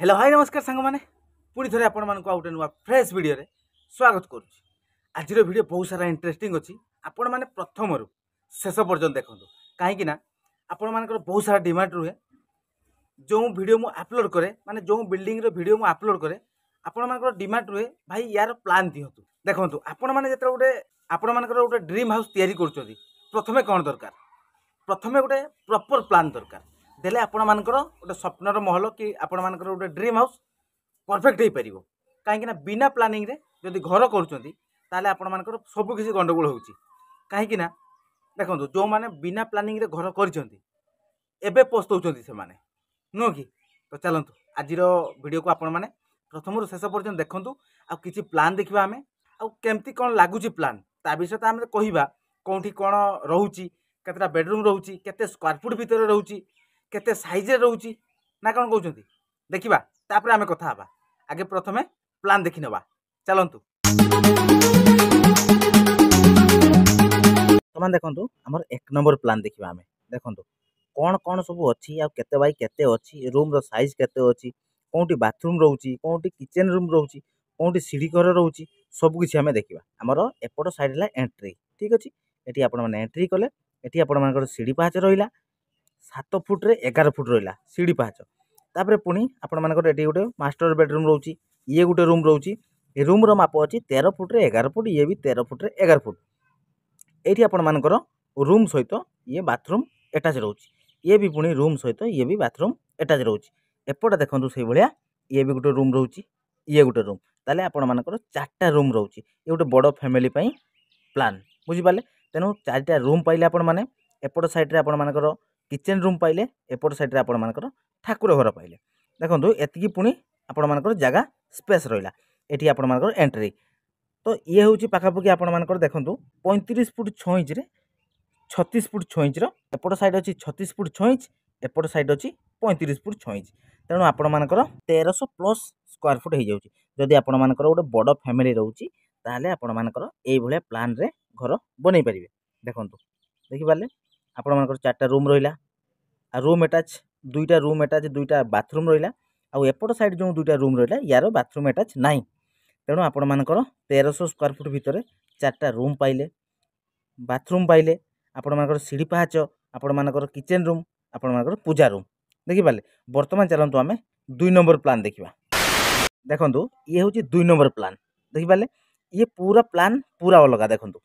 Hello hi नमस्कार सांग मैंने पुणी थे आपण मानक आउटे नुआ फ्रेश वीडियो रे स्वागत करुच्ची। आज वीडियो बहुत सारा इंटरेस्टिंग अच्छी आपण मैंने प्रथम रु शेष पर्यटन देखूँ कहीं आपण मान बहुत सारा डिमांड रुहे जो वीडियो मु अपलोड करे माने जो बिल्डिंग रो वीडियो मु अपलोड करे आपण मान डिमांड रुहे भाई यार प्लान दिहतु देखो आपण मैंने जो गोटे आपण मान गोटे ड्रीम हाउस तैयारी कर प्रथमे कौन दरकार प्रथमे गोटे प्रॉपर प्लान दरकार देले आपण मानकर गोटे स्वप्नर महल कि आपण मानकर गोटे ड्रीम हाउस परफेक्ट हो पार कहीं बिना प्लानिंग रे जदि घर करें आपण मानकर सब किसी गंडगोल होची कहीं देखो जो मैंने बिना प्लानिंग रे घर कर पस्तौंट से नुह कि तो चलतु आज वीडियो को आपण मैंने प्रथम शेष पर्यटन देखूँ आ किसी प्लान देखा आम आमती कौन लगुच प्लान ता विषय तो आम कहवा कौटी कौन रोचे केतटा बेडरूम रोचे केते स्क्वायर फुट भितर रोचे केते साइज रोचे ना कौन कहते देखा तापर आम कथा हवा आगे प्रथमे प्लान देखी नवा चलतु तमान देखो आमर एक नंबर प्लान देखा आम देखो कौन कौन सब अच्छी आ केते बाई केते अच्छी रूम रो साइज केते अच्छी कौटी बाथरूम रोचे कौटी किचन रूम रोचे कौटी सीढ़ी घर रोचे सबकिछि आम देखा आमर एपट साइड है एंट्री ठीक अच्छे ये आपण मैंने एंट्री कले ये आपण सीढ़ी पाहाच रहा 7 फुट रे 11 फुट रहा सीढ़ी पाहाच तापर पुणी आपण मानकर ये गोटे मास्टर बेडरूम रोचे ये गोटे रूम रोचे ये रूम रो माप अच्छी 13 फुट रे 11 फुट ये भी 13 फुट रे 11 फुट ये आपण मानकर रूम सहित ये बाथरूम एटाच रोचे ये भी पुणी रूम सहित ये भी बाथरूम एटाच रोचे एपट देखो से भाया ये भी गोटे रूम रोचे ये गोटे रूम ताले आपण मानकर 4टा रूम रोचे ये गोटे बड़ फैमिली प्लान बुझिपारे तेणु 4टा रूम पाइले आपण माने एपट साइड रे आपण मानकर किचन रूम पाइले एपट साइड रे आपण मानकर ठाकुर घर पाइले देखो एतिकी पुणी आपण मानकर जगह स्पेस रहिला एठी आपण मानकर एंट्री तो ये हूँ पाखापाखि आपण मानकर देखो 35 फुट 6 इंच रे 36 फुट 6 इंच एपट साइड अच्छी 36 फुट 6 इंच एपट साइड अच्छी 35 फुट 6 इंच तेणु आपण मानकर 1300 प्लस स्क्वायर फुट हो जाऊँगी जदि आपण मानकर गोटे बड़ फैमिली रोचे ताहले आपण मानकर एई भलिया प्लान रे घर बनै पारिबे देखंतु देखि पारले आपण मानकर 4टा रूम रहिला आ रूम अटैच 2टा रूम अटैच 2टा बाथरूम रहिला आ एपट साइड जो 2टा रूम रहिला यार बाथरूम अटैच नाही तेणु आपण मानकर 1300 स्क्वायर फुट भितर 4टा रूम पाइले बाथरूम पाइले आपण मानकर सीढ़ी पाहाच आपण मानकर किचन रूम आपण मानकर पूजा रूम देखि पारले वर्तमान चलंतु आमे 2 नंबर प्लान देखिबा देखंतु ये हूँ 2 नंबर प्लान देखि पारले ये पूरा प्लान पूरा अलग देखंतु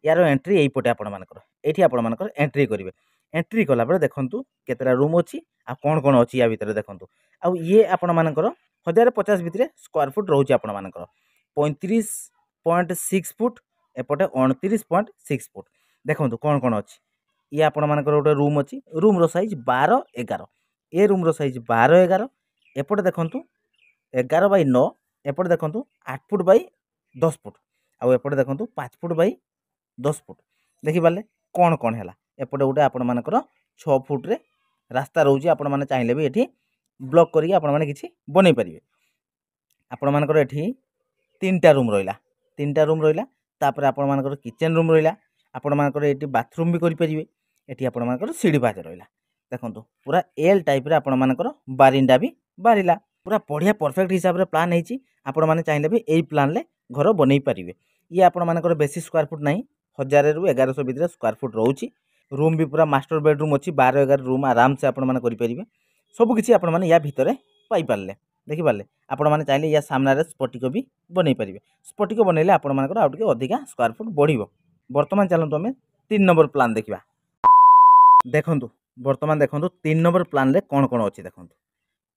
यार एंट्री यही पटे आपण मानकर एठी आपण मानकर एंट्री करिवे एंट्री कला बेले देखंतु केतरा रूम अछि आ कोन कोन अछि या भीतर देखंतु आ ये आपण मानकर 1050 भितर स्क्वायर फुट रहउछि आपण मानकर 35.6 फुट एपटे 29.6 फुट देखंतु कोन कोन अछि ये आपण मानकर गोटे रूम अछि रूम रो साइज 12 11 ए रूम रो साइज 12 11 एपटे देखंतु 11 बाई 9 एपटे देखंतु 8 फुट बाई 10 फुट आ एपटे देखंतु 5 फुट बाई 10 फुट देखि पाले कौन कौन है एपटे गोटे आपण मानकर 6 फुट रे रास्ता रोचे आपण माने चाहिले भी एठी ब्लॉक करिके आपण माने किछि बनै परिबे आपण मानकर एठी 3टा रूम रहिला तापर आपण मानकर किचन रूम रहिला आपण मानकर एठी बाथरूम भी करि परिबे एठी आपण मानकर सीढ़ी पाहाच रहिला देखंतु पूरा एल टाइप रे आपण मानकर बारिंडा भी बारिला पूरा बढ़िया परफेक्ट हिसाब रे प्लान हेची आपण माने चाहिले भी एई प्लान ले घर बनै परिबे ये आपण मानकर बेसी स्क्वायर फुट नहीं 1000 रु 1100 भितर स्क्वायर फुट रोची रूम भी पूरा मास्टर बेडरूम अच्छी 12 11 रूम आराम से आपण माने करि परिबे सब किछि आपण माने या भितरे पाई पारले देखि पारले आपण माने चाहिले या सामना रे स्पटिक भी बनै परिबे स्पटिक बनैले आपण मानकर आ टके अधिका स्क्वायर फुट बढ़िबो वर्तमान चलंतु हमें 3 नंबर प्लान देखिबा देखंतु वर्तमान देखंतु 3 नंबर प्लान ले कोन कोन अछि देखंतु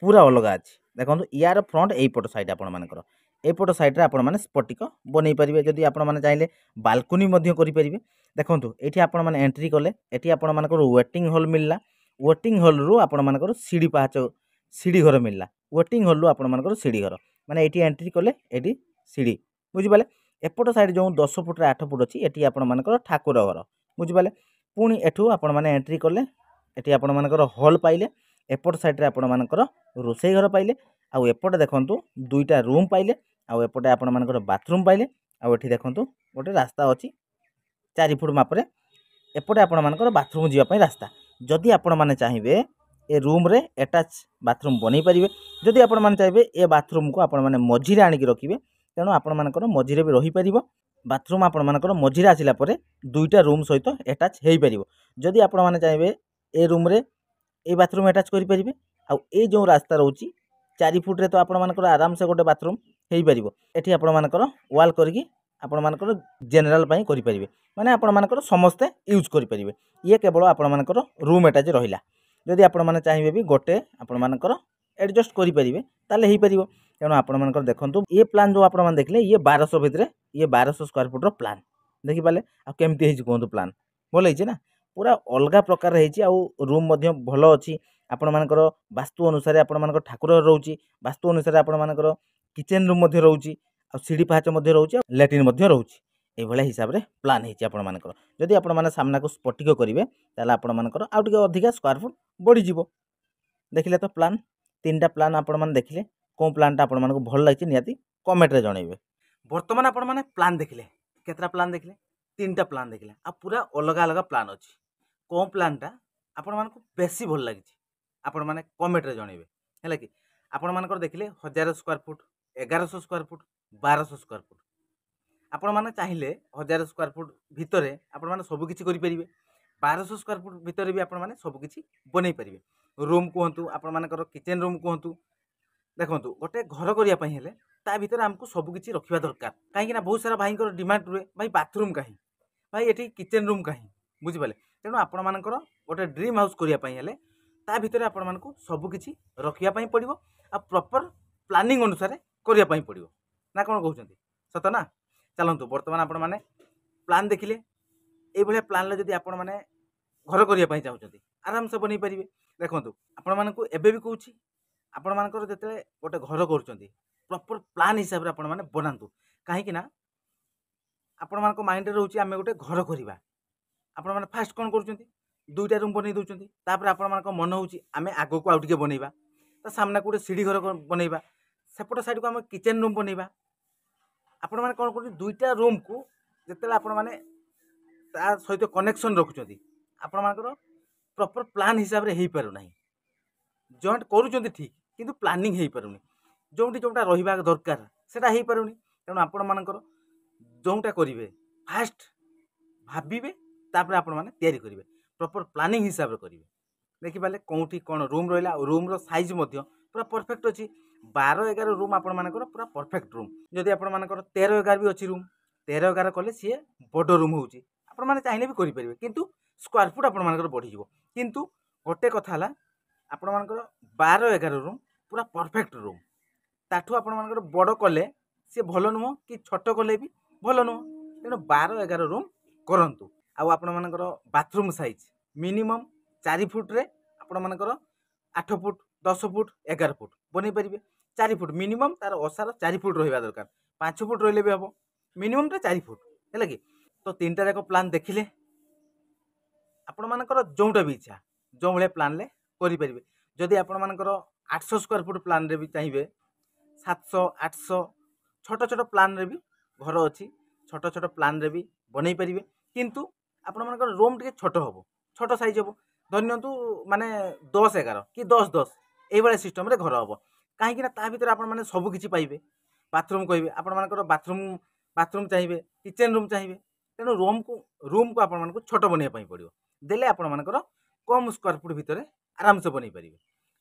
पूरा अलग अछि देखंतु यार फ्रंट एई पट साइड आपण मानकर एपट साइड रे आपण माने स्पटिक बनै परिबे जदि आपण माने चाहिले बालकनी मध्य करि परिबे देखंतु एठी आपण माने एंट्री कले एठी आपण मानकर वेटिंग हॉल मिलला वेटिंग हॉल रु आपण मानकर सीढ़ी पाहाच सीढ़ी घर मिलला वेटिंग हॉल रु आपण मानकर सीढ़ी घर माने एठी एंट्री कले एठी सीढ़ी बुझि पाले एपट साइड जो 10 फुट रे 8 फुट अछि एठी आपण मानकर ठाकुर घर बुझि पाले पुणी एठू आपण माने एंट्री कले एठी आपण मानकर हॉल पाइले एपट साइड रे आपण मानकर रोसई घर पाइले आ एपट देखंतु 2टा रूम पाइले आ एपटे आपण मानकर बाथरूम पाइले आ एठी देखंतु गोटे रास्ता अछि 4 फुट मापरे एपटे आपण मानकर बाथरूम जीवा पई रास्ता जदि आपण माने चाहिबे ए रूम रे अटैच बाथरूम बनै पारिबे। जदि आपण माने चाहबे ए बाथरूम को आपण माने मझिरे आनिक रखिबे तेणु आपण मानकर मझिरे भी रही पारिबो। बाथरूम आपण मानकर मझिरे आसिला परे दुईटा रूम सहित अटैच हेई पारिबो। जदि आपण माने चाहबे ए रूम रे ए बाथरूम अटैच करि पारिबे। आ ए जो रास्ता रहउची 4 फुट रे तो आपण मानकर आराम से गोटे बाथरूम हेई पारिबो। एठी आपण मानकर वॉल करके आपण मानकर जनरल पई करि पारिबे, माने आपण मानकर समस्त यूज करि पारिबे। ये केवल आपण मानकर रूम अटैच रहिला। जदि आपण माने चाहिबे भी गोटे आपण मानकर एडजस्ट करि पारिबे ताले हेई पारिबो। तेणु आपण मानकर देखंतु ये प्लान जो आपण माने देखले ये 1200 भितरे ये 1200 स्क्वायर फुट रो प्लान देखि पाले। आ केमती हेछि कोंतु प्लान भल हेछि ना, पूरा अलगा प्रकार हेछि। आ रूम मध्य भलो अछि। आपण मानकर वास्तु अनुसार आपण मानकर ठाकुर रहउची, वास्तु अनुसार आपण मानकर किचन रूम मध्य रहउची, आ सीढ़ी पाहाच मध्य रहउची, लैट्रिन मध्य रहउची। ए भले हिसाब रे प्लान हेछि आपण मानकर। जदि आपण माने सामना को स्फटिक करिवे ताले आपण मानकर आउ टिके अधिका स्क्वायर फुट बढ़ी जिवो। देखिले तो प्लान तीनटा प्लान आपण माने देखिले को प्लानटा आपण मानक भल लागिछि नियाती कमेंट रे जणैबे। वर्तमान आपण माने प्लान देखिले, केतरा प्लान देखिले, तीनटा प्लान देखिले। आ पूरा अलग अलग प्लान अछि। को प्लानटा आपण मानक बेसी भल लागिछि आपण माने कमेंट रे जणैबे हैला कि। आपण मानकर देखिले 1000 square foot, 1100 square foot, 1200 square foot. आपण माने चाहिले 1000 स्क्वायर फुट भितरे आपण माने सब किछि करि परिबे। 1200 स्क्वायर फुट भितरे भी आपण माने सब किछि बनै परिबे। रूम कहंतु आपण मानकर किचन रूम कहंतु। देखंतु गोटे घर करिया पई हेले ता भितर हमकु सब किछि रखिबा दरकार। काहे कि ना बहुत सारा भाईकर डिमांड रुए भाई बाथरूम काहे, भाई एठी किचन रूम काहे, बुझि पाले। तेनु आपण मानकर गोटे ड्रीम हाउस करिया पई हेले ता भितर आपण मानकु सब किछि रखिया पई पड़िबो। आ प्रॉपर प्लानिंग अनुसार करिया पई पड़िबो ना, कोन कहउछंती सत ना। चलंतु वर्तमान आपण माने प्लान देखिले। ए भले प्लान ले जदि आपण माने घर करिया पई चाहउछंती आराम से बनै परिबे। देखंतु आपण मानकु एबे भी कहउछि आपण मानकर जते गोटे घर करूछंती प्रॉपर प्लान हिसाब रे आपण माने बनांतु। काहे कि ना आपण मानको माइंड रे रहउछि आमे गोटे घर करिबा। आपण माने फास्ट कोन करूछंती दुईटा रूम बनै दउछंती। तापर आपण मानको मन होउछि आमे आगो को आउटिके बनैबा, ता सामना को सीढ़ी घर बनैबा, सेपट साइड को आमे किचन रूम बनैबा। आपण माने कोन करू दुईटा रूम को जतेला आपण माने ता सहित कनेक्शन रखुछंती आपण मानकर प्रॉपर प्लान हिसाब रे हेई पारु नाही। जॉइंट करूछंती ठीक किंतु प्लानिंग हेई पारुनी। जोंटी जोंटा रहिबा दरकार सेटा हेई पारुनी। तेणु आपण मानकर जोंटा करिवे फास्ट भाबिबे तापर आपण माने तयारी करिवे, प्रॉपर प्लानिंग हिसाब रे करिवे। देखि पाले कोउठी कोन रूम रहला, रूम रो साइज मध्य पूरा परफेक्ट अछि। 12 11 रूम आपण मानकर पूरा परफेक्ट रूम। जदि आपण मानकर 13 11 भी अछि रूम, 13 11 कले सिए बडो रूम होउची। आपण माने चाहिले भी करि परिबे किंतु स्क्वायर फुट आपण मानकर बढ़ी जिवो। किंतु गोटे कथा हला आपण मानकर 12 11 रूम पूरा परफेक्ट रूम। ताठू आपण मानकर बड़ कले से भलो नुह कि छोट कले भी भलो नुह। तेणु 12 11 रूम करंतु। आ आपण मानकर बाथरूम साइज मिनिमम 4 फुट रे आपण मानकर 8 फुट 10 फुट 11 फुट बनै परिबे। 4 फुट मिनिमम तार ओसार 4 फुट रहिबा दरकार। 5 फुट रहले भी हबो, मिनिमम टा 4 फुट हैला कि। तो तीनटा जाक प्लान देखिले आपण मानकर जोंटा भी इच्छा जो भले प्लान ले करि परिबे। जदि आपण मानकर 800 स्क्वायर फुट प्लान रे भी चाहिए 700 800 छोट छोट प्लान रे भी घर अच्छी छोट छोट प्लान रे भी बनै परिबे। किंतु आपण मानकर रूम टिके छोट हबो, छोट साइज हबो। धन्यतु माने 10 11 कि 10 10 एई बळे सिस्टम रे घर हबो। काहे कि ना ता भीतर आपण माने सब किछि पाइबे। बाथरूम कहिबे आपण मानकर बाथरूम चाहिए, किचन रूम चाहिए। तेणु रूम को आपण मानकर छोट बनै पई पड़ियो। देले आपण मानकर कम स्क्वायर फुट भितर आराम से बनै परिबे।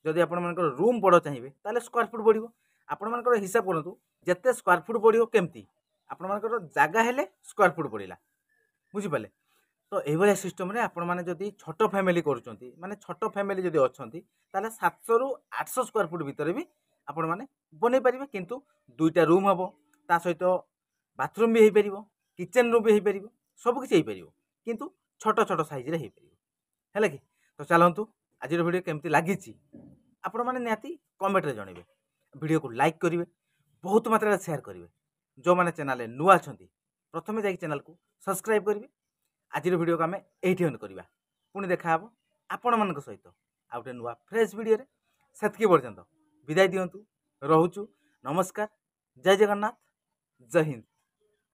जदि आपण मानकर रूम बड़ चाहिए ताले स्क्वायर फुट बढ़िबो। आपण मानकर हिसाब करंतु जत्ते स्क्वायर फुट बढ़ियो केमती आपण मानकर जागा हेले स्क्वायर फुट बढ़िला, बुझि पाले। तो एई भले सिस्टम रे आपण माने जदि छोट फैमिली करूचंती माने छोट फैमिली जदि अछंती ताले 700 रु 800 स्क्वायर फुट भितर भी आपण माने बनै परिबे। किंतु दुईटा रूम हबो, ता सहित बाथरूम भी हेई परिबो, किचन रूम भी हेई परिबो, सब किछि हेई परिबो। किंतु छोट छोट साइज रे हेई परिबो हैला कि। तो चलंतु आज वीडियो केमती लागिछि आपण माने निहाती कमेंट रे जणैबे। वीडियो को लाइक करिवे, बहुत मात्रा शेयर करिवे। जो माने चैनल नुआ छंती प्रथमे जाई चैनल को सब्सक्राइब करिवे। आज वीडियो को आमे एठी एंड करिवा। पुणी देखा हबो आपण मानक सहित आउटे नुआ फ्रेश वीडियो रे। सेतकी पर्यंत विदाय दियंतु, रहूचु। नमस्कार, जय जगन्नाथ, जय हिंद।